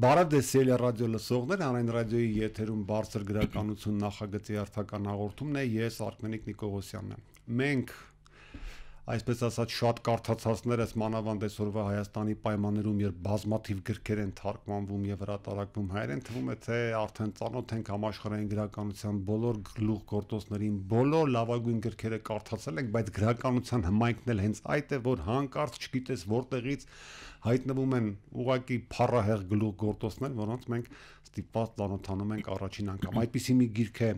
Բարադեսիել ռադիո լսողներ, հանրային ռադիոյի եթերում բարձր գրականություն նախագծի հերթական հաղորդումն է, ես Արմենիկ Նիկողոսյանն եմ։ Մենք այսպես ասած շատ կարդացածներս մանավանդ այսօրվա Հայաստանի պայմաններում, երբ բազմաթիվ գրքեր են թարգմանվում եւ հրատարակվում հայերեն, թվում է թե արդեն ծանոթ ենք համաշխարհային գրականության բոլոր գլուխ գործոսներին, բոլոր լավագույն գրքերը կարդացել ենք, բայց գրականության հմայքն էլ հենց այդ է, որ հանկարծ չգիտես որտեղից հայտնվում են ուղակի փառահեղ գլուխ գործոսներ, որոնց մենք ստիպված ծանոթանում ենք առաջին անգամ։ Այդպիսի մի գիրք է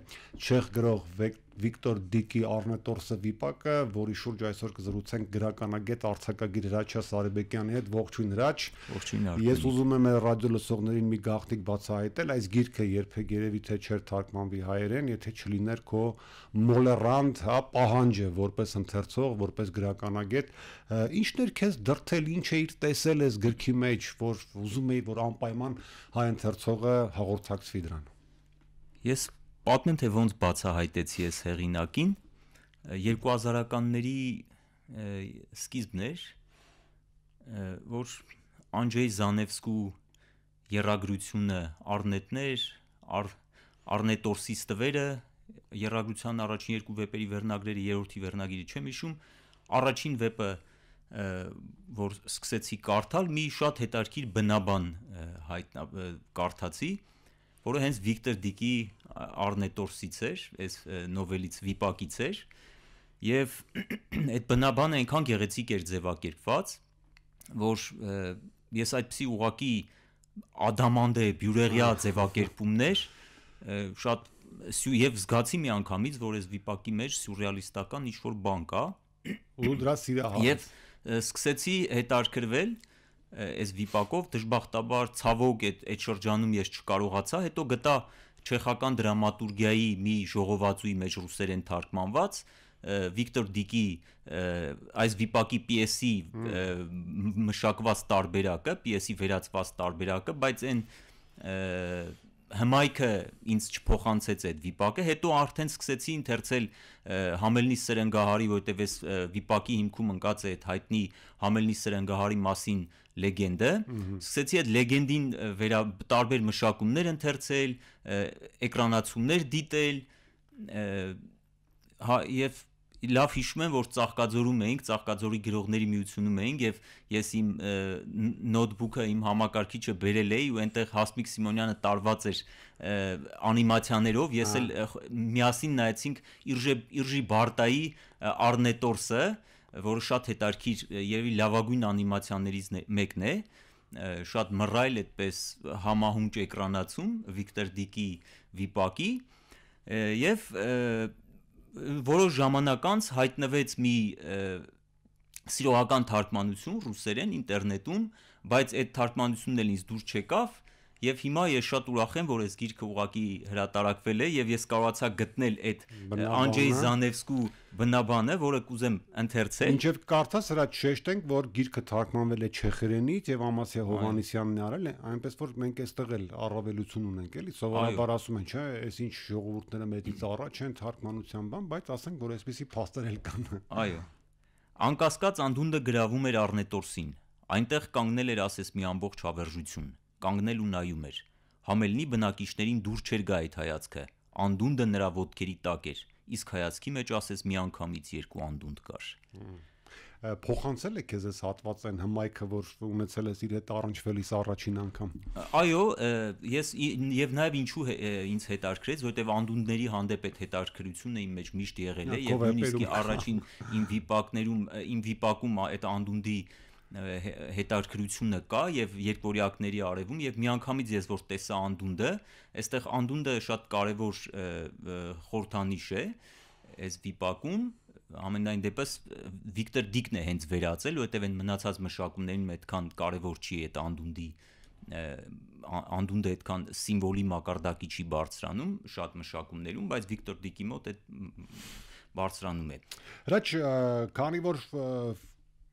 չեխ գրող Վիկտոր Դիկի Արնետորսը վիպակը, որի շուրջ այսօր կզրուցենք գրականագետ արձակագիր Հրաչյա Սարեբեկյանի հետ։ Ողջույն Հրաչ։ Ողջույն Արմեն։ Ես ուզում եմ ռադիո լսողներին մի գաղտնիք բացահայտել, այս գիրքը երբեք երևի թե չէր թարգմանվի հայերեն, եթե չլիներ քո մոլերանտ, պահանջը որպես ընթերցող, որպես գրականագետ, ինչն էր քեզ դրթել, ինչ էիր տեսել այս գրքի մեջ, որ ուզում էի, որ անպայման հայ ընթերցողը հաղորդակցվի դրան։ Ես պատմեմ, թե ոնց բացահայտեցի ես հեղինակին 2000-ականների սկիզբն էր, որ Անջեյ Զանևսկու եռագրությունը Արնետներ, Արնետորսի ստվերը, եռագրության առաջին երկու վեպերի վերնագրերը, երրորդի վերնագիրը չեմ հիշում, առաջին վեպը, որ սկսեցի կարդալ, մի շատ հետաքրքիր բնաբան կարդացի, որը հենց Վիկտոր Դիկի Արնետորսից էր, այս նովելից վիպակից էր, եւ այդ բնաբանը այնքան գեղեցիկ էր ձևակերպված, որ ես այդպիսի ուղակի ադամանդե բյուրեղյա ձևակերպումներ շատ եւ զգացի մի անգամից, որ այս վիպակի մեջ սյուրռեալիստական ինչ-որ բան կա, ու դրա սիրահար եւ սկսեցի հետաքրքրվել այս վիպակով, դժբախտաբար ցավոք այդ շրջանում ես չկարողացա, հետո գտա չեխական դրամատուրգիայի մի ժողովածուի մեջ ռուսերեն թարգմանված Վիկտոր Դիկի այս վիպակի պիեսի մշակված տարբերակը, պիեսի վերածված տարբերակը, բայց այն հմայքը ինձ չփոխանցեց այդ վիպակը, հետո արդեն սկսեցի ընթերցել Համելնի սրընգահարի, որտեղ այս վիպակի հիմքում ընկած է այդ հայտնի Համելնի սրընգահարի մասին լեգենդը, սկսեցի այդ լեգենդին տարբեր մշակումներ ընթերցել, էկրանացումներ դիտել, եւ լավ հիշում եմ, որ Ծաղկաձորում էինք, Ծաղկաձորի գրողների միությունում էինք եւ ես իմ նոթբուքը, իմ համակարգիչը բերել էի ու այնտեղ Հասմիկ Սիմոնյանը տարված էր անիմացիաներով, ես էլ միասին նայեցինք Իրժի Բարտայի Արնետորսը, որը շատ հետաքրքիր, երևի լավագույն անիմացիաներից մեկն է, շատ մռայլ այդպես համահունչ էկրանացում Վիկտոր Դիկի վիպակի եւ որոշ ժամանակ անց հայտնվեց մի սիրողական թարգմանություն ռուսերեն ինտերնետում, բայց այդ թարգմանությունն էլ ինձ դուր չեկավ եւ հիմա ես շատ ուրախ եմ, որ այս գիրքը ուղղակի հրատարակվել է եւ ես կարողացա գտնել այդ Անջեյ Զանևսկու բնաբանը, որը կուզեմ ընթերցել։ Ինչեւ կարդաս հրա շեշտենք, որ գիրքը թարգմանվել է չեխերենից եւ Ամասիա Հովհաննիսյանն է արել, այնպես որ մենք այստեղ էլ առավելություն ունենք, էլի, սովորաբար ասում են, չէ, այս ինչ ժողովուրդները մեծից առաջ են թարգմանության բան, բայց ասենք, որ այսպեսի փաստեր էլ կան։ Այո։ Անկասկած անդունդը գրավում էր Արնետորսին։ Այնտեղ կանգնել էր ասես մի ամբողջ հավերժություն, կանգնել ու նայում էր։ Համելնի բնակիչներին դուր չէր գա այդ հայացքը, անդունդը նրա ոտքերի տակ էր, իսկ հայացքի մեջ ասես միանգամից երկու անդունդ կար։ Փոխանցել է քեզ այս հատվածն հմայքը, որ ունեցել ես իր հետ առնչվելիս առաջին անգամ։ Այո, ես եւ նաեւ ինչու ինձ հետաքրքրեց, որովհետեւ անդունդների հանդեպ այդ հետաքրքրությունը իմ մեջ միշտ եղել է եւ նույնիսկ առաջին իմ վիպակում այդ անդունդի հետաքրքրությունը կա եւ երկվորյակների արևում եւ միանգամից ես որ տեսա անդունդը, այստեղ անդունդը շատ կարեւոր խորհրդանիշ է այս վիպակում, ամենայն դեպս Վիկտոր Դիկն է հենց վերածել, որովհետեւ այն մնացած մշակումներին այդքան կարեւոր չի այդ անդունդը այդքան սիմվոլի մակարդակի չի բարձրանում շատ մշակումներում, բայց Վիկտոր Դիկի մոտ այդ բարձրանում է։ Հրաչ, քանի որ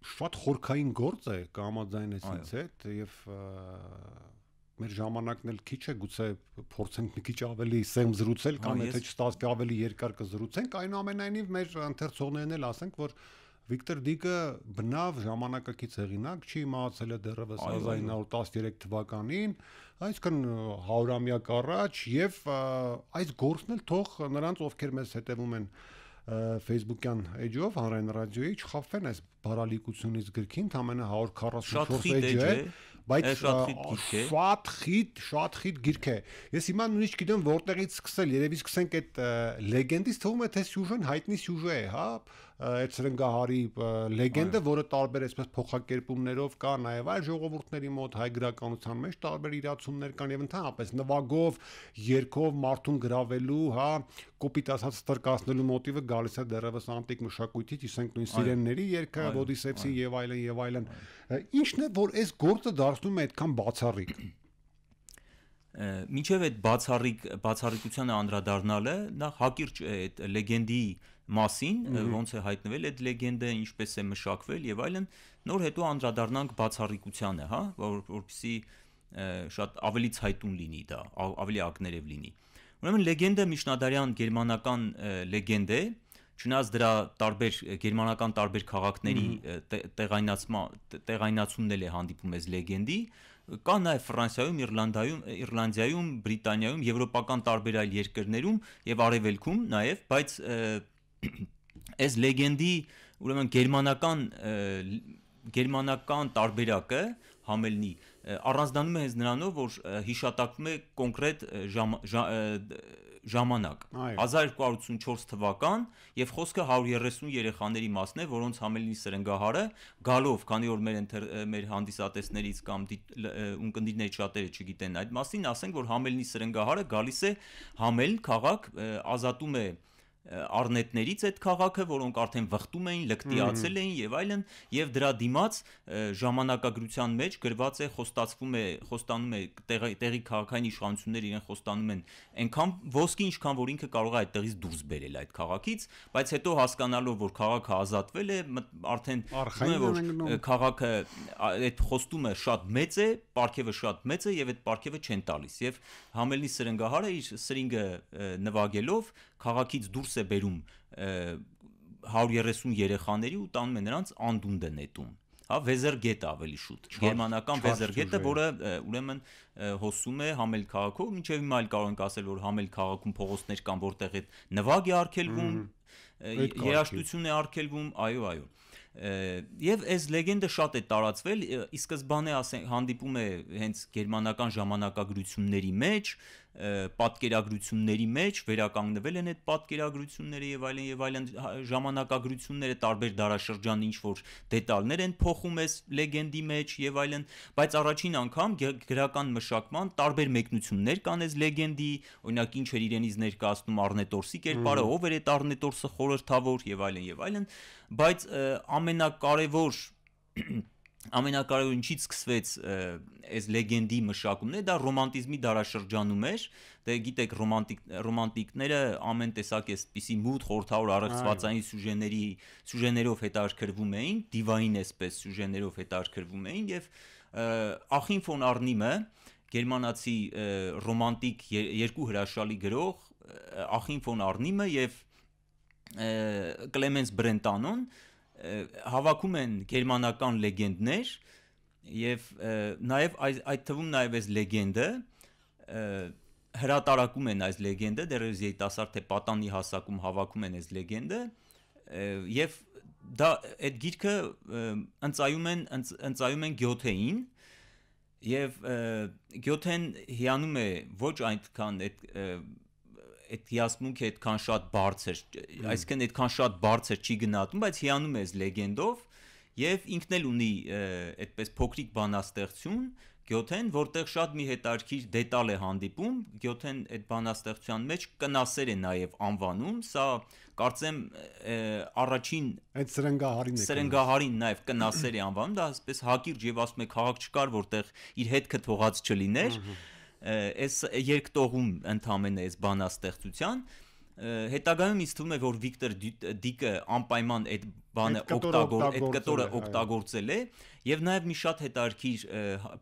շատ խորքային գործ է, կհամաձայն ես ինձ հետ եւ մեր ժամանակն էլ քիչ է, գուցե փորձենք մի քիչ ավելի սեմ զրուցել կամ եթե չստացվի ավելի երկար կզրուցենք, այնուամենայնիվ մեր ընթերցողներն էլ ասենք, որ Վիկտոր Դիկը բնավ ժամանակակից հեղինակ չի, մահացել է դեռևս 1913 թվականին, այսինքն 100-ամյակ առաջ, եւ այս գործն էլ թող նրանց, ովքեր մեզ հետևում են Facebook-յան էջով, հանրային ռադիոյի, չխաբվեն այս բարալիկությունից գրքին, ամենը 144 էջ է, բայց շատ խիտ գիրք է։ Ես հիմա նույնիսկ գիտեմ որտեղից սկսել, երևի սկսենք այդ լեգենդից, թվում է թե սյուժեն հայտնի սյուժե է, հա, այդ սրնգահարի լեգենդը, որը տարբեր այսպես փոխակերպումներով կա, նաև այլ ժողովուրդների մոտ հայ գրականության մեջ տարբեր իրացումներ կան եւ ընդհանրապես նվագով, երգով մարդուն գրավելու, հա, կոպիտ ասած ստրկացնելու մոտիվը գալիս է դեռևս անտիկ մշակույթից, ասենք նույն սիրենների երգը, Ոդիսեվսի եւ այլն։ Ինչն է, որ այս գործը դարձնում է այդքան բացառիկ։ Մինչև այդ բացառիկությանը անդրադառնալը, նախ հակիրճ այդ լեգենդի մասին, ոնց է հայտնվել այդ լեգենդը, ինչպես է մշակվել եւ այլն, նոր հետո անդրադառնանք բացառիկությանը, հա, որպեսզի շատ ավելի ցայտուն լինի դա, ավելի ակներև լինի։ Ուրեմն լեգենդը միջնադարյան գերմանական լեգենդ է, չնայած դրա տարբեր գերմանական տարբեր քաղաքների տեղայնացումն էլ է հանդիպում այս լեգենդի, կա նաև Ֆրանսիայում, Իռլանդիայում, Բրիտանիայում, եվրոպական տարբեր այլ երկրներում եւ արևելքում նաև, բայց այս լեգենդի ուրեմն գերմանական տարբերակը համելնի առանձնանում է հենց նրանով, որ հիշատակվում է կոնկրետ ժամանակ 1284 թվական եւ խոսքը 130 երեխաների մասն է, որոնց համելնի սրնգահարը գալով, քանի որ մեր հանդիսատեսներից կամ ունկնդիրներից շատերը չգիտեն այդ մասին, ասենք որ համելնի սրնգահարը գալիս է Համելն քաղաք, ազատում է առնետներից այդ քաղաքը, որոնք արդեն վխտում էին, լկտիացել էին եւ այլն, եւ դրա դիմաց ժամանակագրության մեջ գրված է, խոստանում է տեղի քաղաքային իշխանությունները իրեն խոստանում են այնքան ոսկի, ինչքան որ ինքը կարող է այդտեղից դուրս բերել այդ քաղաքից, բայց հետո հասկանալով, որ քաղաքը ազատվել է, արդեն որ քաղաքը այդ խոստումը շատ մեծ է, պարգևը շատ մեծ է եւ այդ պարգևը չեն տալիս եւ Համելնի սրնգահարը իր սրինգը նվագելով քաղաքից դուրս է բերում 130 երեխաների ու տանում է նրանց անդունդը նետում, հա, վեզերգետ ավելի շուտ, գերմանական վեզերգետը, որը ուրեմն հոսում է Համել քաղաքով, մինչև հիմա էլ կարող ենք ասել, որ Համել քաղաքում փողոցներ կան, որտեղ այդ նվագ է արգելվում, երաժշտություն է արգելվում, այո։ Եվ այս լեգենդը շատ է տարածվել, ի սկզբանե հանդիպում է հենց գերմանական ժամանակագրությունների մեջ, պատկերագրությունների մեջ, վերականգնվել են այդ պատկերագրությունները եւ այլն ժամանակագրությունները տարբեր դարաշրջանի ինչ որ դետալներ են փոխում այս լեգենդի մեջ եւ այլն, բայց առաջին անգամ գրական մշակման տարբեր մեկնություններ կան այս լեգենդի, օրինակ ինչ էր իրենից ներկայացնում Առնետորսի կերպարը, ով էր այդ Առնետորսը խորհրդավոր եւ այլն, բայց ամենակարևոր ինչից սկսվեց այս լեգենդի մշակումն է, դա ռոմանտիզմի դարաշրջանում էր, դե գիտեք ռոմանտիկները ամեն տեսակ էսպիսի մութ խորհրդավոր առեղծվածային սյուժեներով հետաքրքրվում էին, դիվային էսպես սյուժեներով հետաքրքրվում էին եւ Ախին ֆոն Արնիմը, գերմանացի ռոմանտիկ երկու հրաշալի գրող Ախին ֆոն Արնիմը եւ Կլեմենս Բրենտանոն հավաքում են գերմանական լեգենդներ եւ նաեւ այդ թվում նաեւ այս լեգենդը հրատարակում են այս լեգենդը դեռևս երիտասարդ թե պատանի հասակում հավաքում են այս լեգենդը եւ դա այդ գիրքը ընծայում են Գյոթեին եւ Գյոթեն հիանում է ոչ այնքան այդ հիասմունքը այդքան շատ բարձր, այսինքն այդքան շատ բարձր չի գնահատում, բայց հիանում է այս լեգենդով եւ ինքն էլ ունի այդպես փոքրիկ բանաստեղծություն Գյոթեն, որտեղ շատ մի հետաքրքիր դետալ է հանդիպում, Գյոթեն այդ բանաստեղծության մեջ կնասեր է նաեւ անվանում, սա կարծեմ առաջին այդ սրնգահարին նաեւ կնասեր է անվանում, դա ասես հակիրճ եւ ասում է քաղաք չկար, որտեղ իր հետքը թողած չլիներ, այս երկտողում ընդամենը այս բանաստեղծության հետագայում ինձ թվում է որ Վիկտոր Դիկը անպայման այդ բանը կտորը օգտագործել է եւ նաեւ մի շատ հետաքրքիր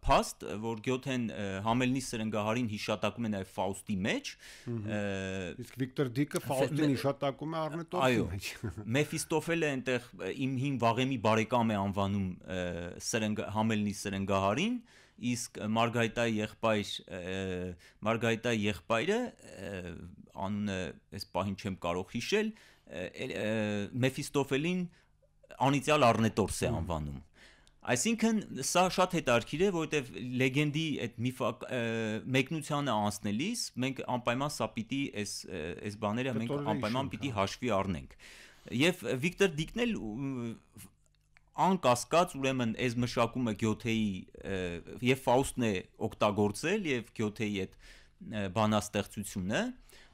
փաստ որ Գյոթեն Համելնի սրնգահարին հիշատակում է նաեւ Ֆաուստի մեջ իսկ Վիկտոր Դիկը Ֆաուստին հիշատակում է Արնետովի մեջ Մեֆիստոֆելը այնտեղ իմ հին վաղեմի բարեկամ է անվանում Համելնի սրնգահարին իսկ Մարգարիտայի եղբայրը անունը այս պահին չեմ կարող հիշել Մեֆիստոֆելին անիծյալ Արնետորս է անվանում այսինքն սա շատ հետաքրքիր է որովհետև լեգենդի այդ մեկնությանը անցնելիս մենք անպայման սա պիտի այս բաները մենք անպայման պիտի հաշվի առնենք եւ Վիկտոր Դիկն էլ անկասկած ուրեմն այս մշակումը Գյոթեի եւ Ֆաուստն է օգտագործել եւ Գյոթեի այդ բանաստեղծությունը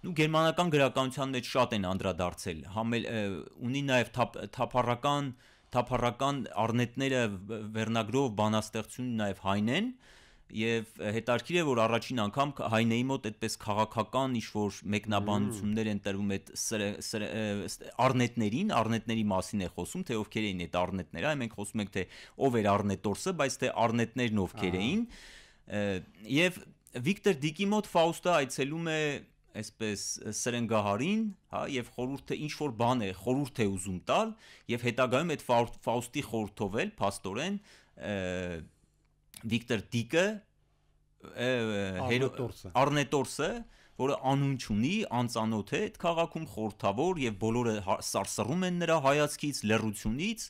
ու գերմանական գրականության մեջ շատ են անդրադարձել ունի նաեւ թափառական առնետները վերնագրով բանաստեղծությունը նաեւ հայն են եւ հետաքրքիր է որ առաջին անգամ հայնեի մոտ այդպես քաղաքական ինչ-որ մեկնաբանություններ են տրվում այդ առնետների մասին է խոսում թե ովքեր էին այդ առնետները այ մենք խոսում ենք թե ով էր Արնետորսը բայց թե առնետներն ովքեր էին եւ Վիկտոր Դիկի մոտ Ֆաուստը այցելում է այսպես սրնգահարին հա եւ խորհուրդը ինչ որ բան է խորհուրդ է ուզում տալ եւ հետագայում այդ Ֆաուստի խորհրդով էլ փաստորեն Վիկտոր Դիկը Արնետորսը որը անուն չունի անծանոթ է այդ քաղաքում խորհրդավոր եւ բոլորը սարսռում են նրա հայացքից լռությունից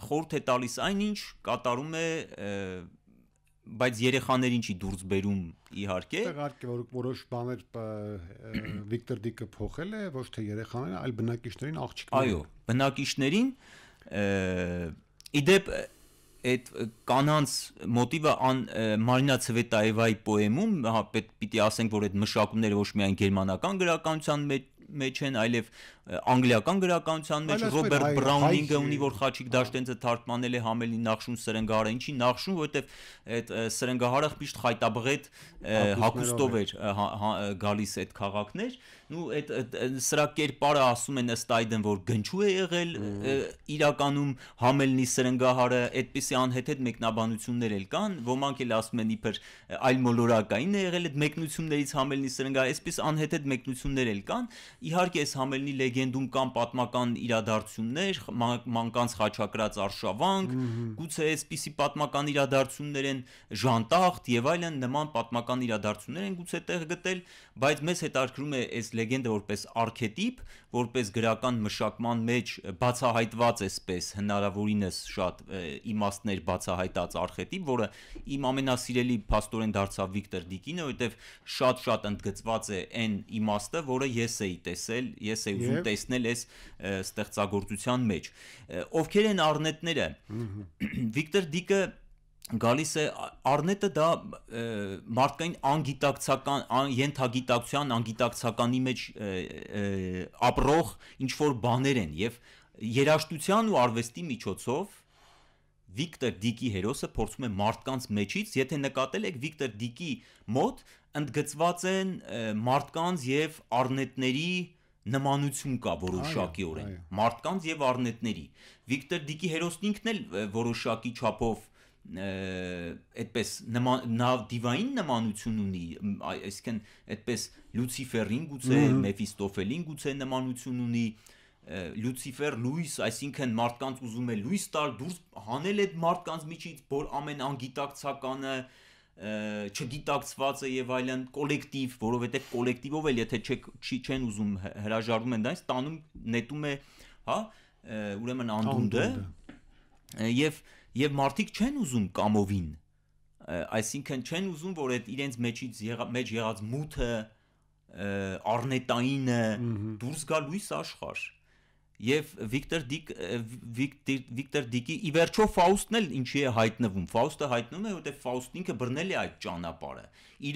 խորհուրդ է տալիս այնինչ կատարում է բայց երեխաներին չի դուրս բերում իհարկե որ որոշ բաներ Վիկտոր Դիկը փոխել է ոչ թե երեխաներին այլ բնակիչներին աղջիկներին այո բնակիչներին իդեպ այդ կանանց մոտիվը Մարինա Ցվետաևայի պոեմում պիտի ասենք որ այդ մշակումները ոչ միայն գերմանական գրականության մեջ են այլև անգլիական գրականության մեջ Ռոբերտ Բրաունինգը ունի որ Խաչիկ Դաշտենցը թարգմանել է Համելնի նախշուն սրնգահարը ինչի նախշուն որովհետև այդ սրնգահարը միշտ խայտաբղետ հագուստով էր գալիս այդ քաղաքներ ու այդ սրա կերպարը ասում են ըստ այդմ որ գնչու է եղել իրականում Համելնի սրնգահարը այդպիսի անհեթեթ մեկնաբանություններ էլ կան ոմանք էլ ասում են իբր այլ մոլորակային է եղել այդ մեկնություններից Համելնի սրնգահարը այսպես անհեթեթ մեկնություններ էլ կան իհարկե այս Համելնի լեգենդում կան պատմական իրադարձություններ մանկանց խաչակրած արշավանք գուցե այսպիսի պատմական իրադարձություններ են ժանտախտ եւ այլն նման պատմական իրադարձություններ են գուցե տեղ գտել բայց մեզ հետաքրքրում է այս լեգենդը որպես արքետիպ որպես գրական մշակման մեջ բացահայտված էսպես հնարավորինս շատ իմաստներ բացահայտած արքետիպ որը իմ ամենասիրելի փաստորեն դարձավ Վիկտոր Դիկինը որովհետեւ շատ ընդգծված է այն իմաստը որը ես էի տեսել ես էի ուզում տեսնել այս ստեղծագործության մեջ ովքեր են առնետները Վիկտոր Դիկը գալիս է առնետը դա մարդկային անգիտակցական ենթագիտակցության անգիտակցականի մեջ ապրող ինչ որ բաներ են եւ երաժշտության ու արվեստի միջոցով Վիկտոր Դիկի հերոսը փորձում է մարդկանց մեջից եթե նկատել եք Վիկտոր Դիկի մոտ ընդգծված են մարդկանց եւ առնետների նմանություն կա որոշակիորեն մարդկանց եւ առնետների Վիկտոր Դիկի հերոսն ինքն էլ որոշակի չափով այդպես դիվային նմանություն ունի այսինքն այդպես Լուցիֆերին գուցե Մեֆիստոֆելին գուցե նմանություն ունի Լուցիֆեր լույս այսինքն մարդկանց ուզում է լույս տալ դուրս հանել այդ մարդկանց միջից որ ամեն անգիտակցականը չգիտակցվածը եւ այլն կոլեկտիվ որովհետեւ կոլեկտիվով էլ եթե չեն ուզում հրաժարվում են դրանից տանում նետում է հա ուրեմն անդունդը եւ մարդիկ չեն ուզում կամովին այսինքն չեն ուզում որ այդ իրենց մեջից մեջ եղած մութը առնետայինը դուրս գա լույս աշխարհ եւ Վիկտոր Դիկի ի վերջո Ֆաուստն էլ ինչի է հայտնվում Ֆաուստը հայտնվում է որովհետեւ Ֆաուստն ինքը բռնել է այդ ճանապարհը իր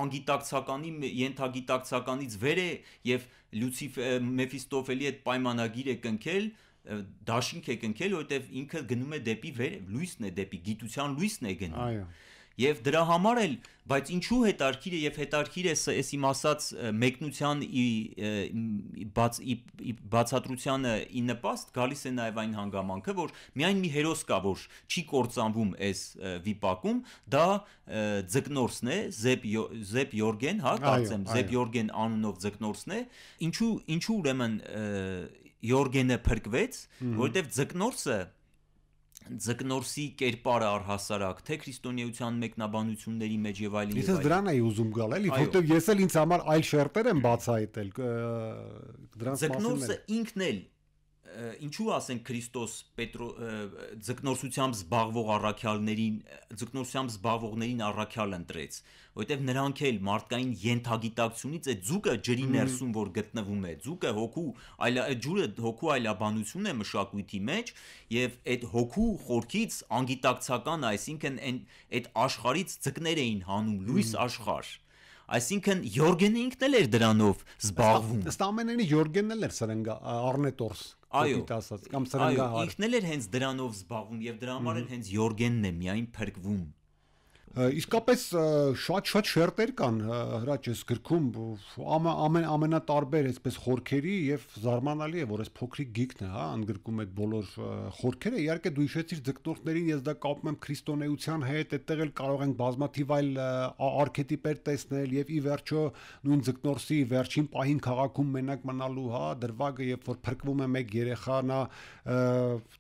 անգիտակցականի ենթագիտակցականից վեր է եւ Մեֆիստոֆելի այդ պայմանագիր է կնքել դաշինք է կնքել որովհետեւ ինքը գնում է դեպի վեր լույսն է դեպի գիտության լույսն է գնում Եվ դրա համար էլ, բայց ինչու հետարքիր է եւ հետարքիր է այս իմ ասած մեկնության բացատրությանը ի նպաստ գալիս է նաեւ այն հանգամանքը, որ միայն մի հերոս կա, որ չի կործանվում այս վիպակում, դա ձկնորսն է, Զեբ Յորգեն, հա, կարծեմ, Զեբ Յորգեն անունով ձկնորսն է, ինչու ուրեմն Յորգենը փրկվեց, որովհետեւ ձկնորսի կերպարը առհասարակ թե քրիստոնեության մեկնաբանությունների մեջ եւ այլն Ես դրան էի ուզում գալ, էլի, որտեվ ես էլ ինձ համար այլ շերտեր եմ բացահայտել դրանց մասին։ Ձկնորսը ինքն էլ ինչու ասենք Քրիստոս ձկնորսությամբ զբաղվողներին առաքյալ ընտրեց, որովհետև նրանք էլ մարդկային ենթագիտակցությունից այդ ձուկը ջրի ներսում որ գտնվում է, ձուկը ջուրը հոգու այլաբանություն է մշակույթի մեջ եւ այդ հոգու խորքից անգիտակցական, այսինքն այդ աշխարից ձկներ էին հանում լույս աշխարհ։ Այսինքն Յորգենը ինքն էլ էր դրանով զբաղվում։ Ըստ ամենայնի Յորգենն էլ էր սրնգա Արնետորս, կոպիտ ասած, կամ սրնգահար։ Ինքն էլ էր հենց դրանով զբաղվում եւ դրա համար էլ հենց Յորգենն է միայն փրկվում։ Իսկապես շատ շերտեր կան հրաչ այս գրքում ամենատարբեր այսպես խորքերի եւ զարմանալի է որ այս փոքրիկ գիկն է, հա, ընդգրկում այդ բոլոր խորքերը։ Իհարկե դու հիշեցիր ձկնորսներին, ես դա կապում եմ քրիստոնեության հետ, այդտեղ էլ կարող ենք բազմաթիվ այլ արքետիպեր տեսնել եւ ի վերջո նույն ձկնորսի վերջին պահին քաղաքում մենակ մնալու, հա, դրվագը երբ որ փրկվում է մեկ երեխա, նա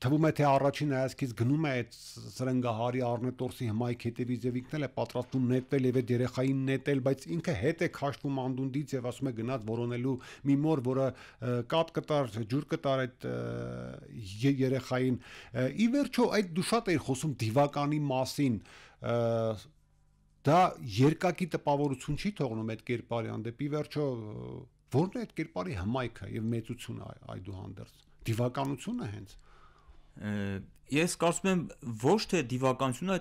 թվում է թե առաջին հայացքից գնում է այդ սրնգահարի Արնետորսի հմայք հետևից եւ ինքն էլ է պատրաստվում նետվել եւ այդ երեխային նետել, բայց ինքը հետ է քաշվում անդունդից եւ ասում է գնաց որոնելու մի մոր, որը կատ կտար, ջուր կտար այդ երեխային։ Ի վերջո այդ դու շատ էիր խոսում դիվականի մասին, դա երկակի տպավորություն չի թողնում այդ կերպարի հանդեպ։ Ի վերջո ո՞րն է այդ կերպարի հմայքը եւ մեծությունը այդուհանդերձ։ Դիվականությունը հենց Ես կարծում եմ ոչ թե դիվականությունը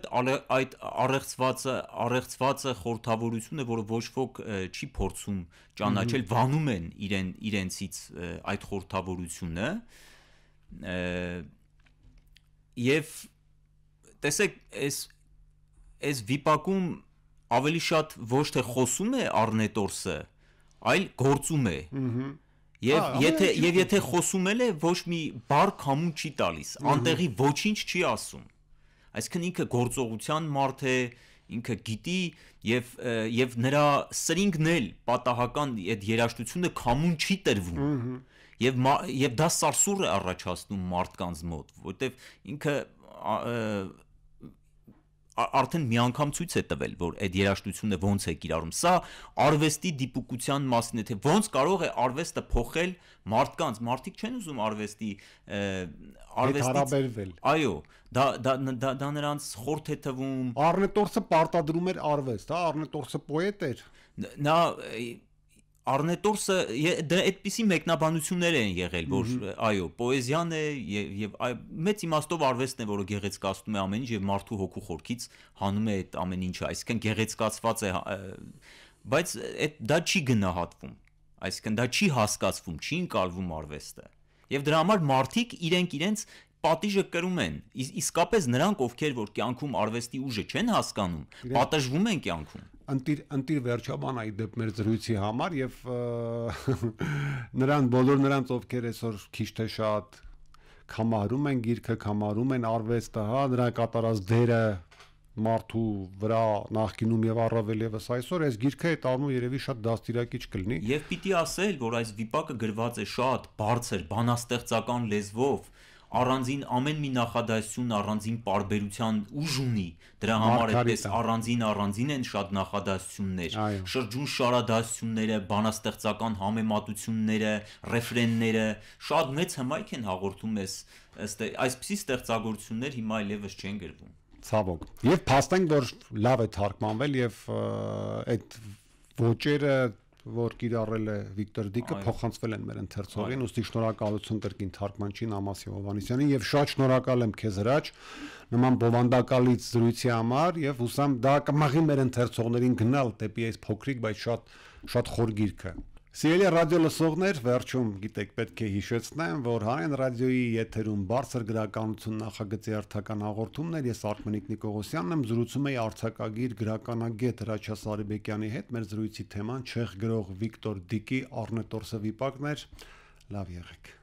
այդ առեղծվածը խորհրդավորությունը, որը ոչ ոք չի փորձում ճանաչել, վանում են իրենցից այդ խորհրդավորությունը եւ տեսեք այս վիպակում ավելի շատ ոչ թե խոսում է Արնետորսը, այլ գործում է Եվ եթե խոսում է, ոչ մի բառ քամուն չի տալիս, անտեղի ոչինչ չի ասում։ Այսինքն ինքը գործողության մարդ է, ինքը գիտի եւ նրա սրինգն էլ պատահական այդ երաժշտությունը քամուն չի տրվում։ Եվ դա սարսուռ է առաջացնում մարդկանց մոտ, որտեվ ինքը արդեն մի անգամ ցույց է տվել, որ այդ երաժշտությունը ոնց է կիրառում։ Սա արվեստի դիպուկության մասին է, թե ոնց կարող է արվեստը փոխել մարդկանց։ Մարդիկ չեն ուզում արվեստից հարաբերվել։ Այո, դա նրանց խորթ է թվում։ Արնետորսը պարտադրում էր արվեստ, հա, Արնետորսը պոետ էր։ Նա Արնետորսը այդպիսի մեկնաբանություններ են եղել, որ այո, պոեզիան է եւ մեծ իմաստով արվեստն է, որը գեղեցկացնում է ամեն ինչ եւ մարդու հոգու խորքից հանում է այդ ամեն ինչը, այսինքն գեղեցկացված է, բայց դա չի գնահատվում, այսինքն դա չի հասկացվում, չի ընկալվում արվեստը։ Եւ դրա համար մարդիկ իրենց պատիժը կրում են, իսկապես նրանք, ովքեր որ կյանքում արվեստի ուժը չեն հասկանում, պատժվում են կյանքում։ Ընտիր վերջաբան այդ դեպ մեր զրույցի համար եւ բոլոր նրանց ովքեր այսօր քիչ թե շատ կամարում են գիրքը, կամարում են արվեստը, հա, նրա կատարած դերը մարդու վրա նախկինում եւ առավել եւս այսօր այս գիրքը այդ առումով երևի շատ դաստիարակիչ կլինի։ Եվ պիտի ասել, որ այս վիպակը գրված է շատ բարձր, բանաստեղծական լեզվով, առանձին ամեն մի նախադասություն առանձին պարբերության ուժ ունի, դրա համար այդպես առանձին են շատ նախադասություններ, շրջուն շարադասությունները, բանաստեղծական համեմատությունները, ռեֆրենները, շատ մեծ հմայք են հաղորդում այսպիսի ստեղծագործություններ հիմա այլևս չեն գրվում։ Ցավոք։ Եվ փաստենք, որ լավ է թարգմանվել եւ այդ ոճերը որ կիրառել է Վիկտոր Դիկը փոխանցվել են մեր ընթերցողին, ուստի շնորհակալություն կրկին թարգմանչին Ամասի Հովհաննիսյանին եւ շատ շնորհակալ եմ քեզ հրաչ նման բովանդակալից զրույցի համար եւ հուսամ դա կմաղի մեր ընթերցողներին գնալ դեպի այս փոքրիկ, բայց շատ խոր գիրքը։ Սիրելի ռադիո լսողներ, վերջում գիտեք պետք է հիշեցնեմ, որ Հանրային ռադիոյի եթերում բարձր գրականություն նախագծի հերթական հաղորդումներ ես Արմենիկ Նիկողոսյանն եմ, զրուցում էի արձակագիր գրականագետ Հրաչյա Սարիբեկյանի հետ, մեր զրույցի թեման չեխ գրող Վիկտոր Դիկի Առնետորսը վիպակներ, լավ եղեք։